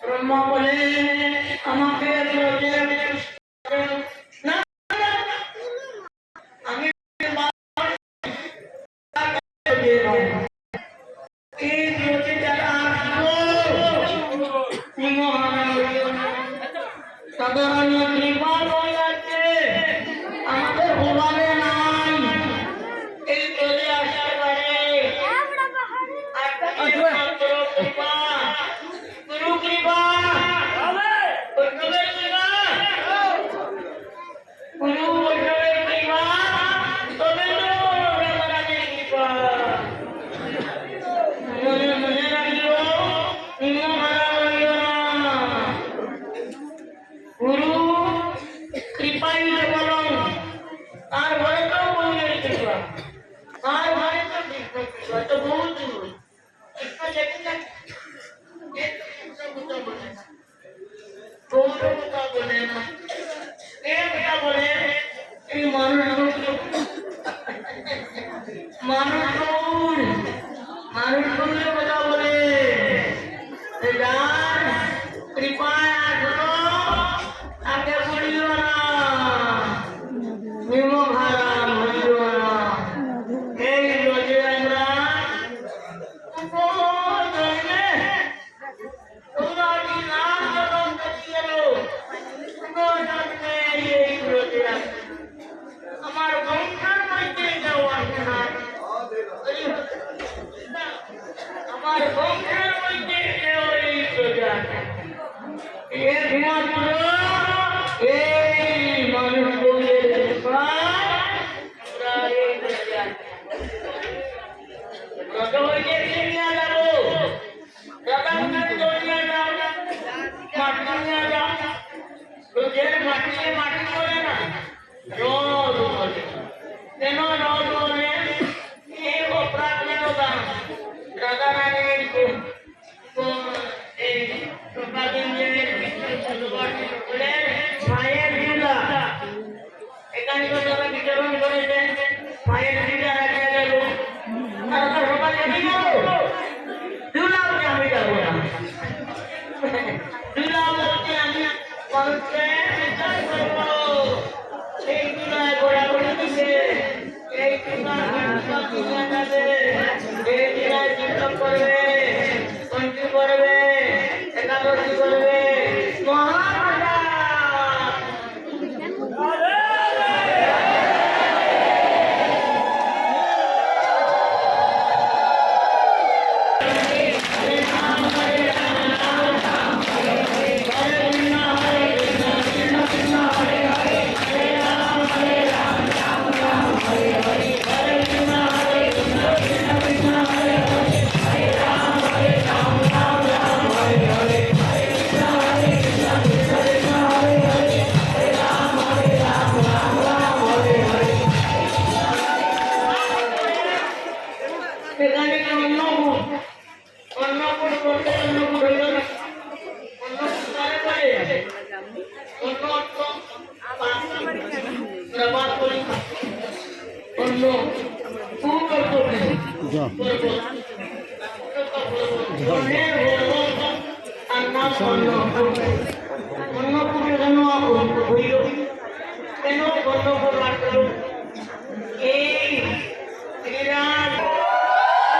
ব্রহ্মা বলে আমাকে আমি আমাদের ভোলাবে নাই এই চলে আসার পরে গুরু কৃপা গুরু বৈষ্ণবের কৃপা তবে তো রাজারাজের কৃপা মনে মনে রাখিও হারা হইও না গুরু কৃপাই বলং আর ঘরে তো বইয়ের কৃপা আর ঘরে তো কৃপা তো বহুত কৃপা দেখে না বলে না বলে এই মানুষ কথা বলে কৃপায় আসলো আগে পড়িও না নিমহারাম হইও না এই রোজে আমরা আমার বংশের মধ্যে যাওয়া আমার বংশের মধ্যে এই মানুষগুলোর মাটি করে না রোদ বলে কেন রোদ বলে এই অপ্রাকৃততা রাজা রানীর মায়ের দিদা এখানে তারা বিতরণ করেছেন মায়ের দিদা রাখা গেল সকালে দুলাভকে আমি যাবো না দুলাভকে আমি মানুষকে বিচার করবো এই দুলায় ঘোরাঘুরি দিবে এই দুলায় যাবে এই দুলায় চিন্তন করবে পঞ্চি করবে একাদশী করবে অন্য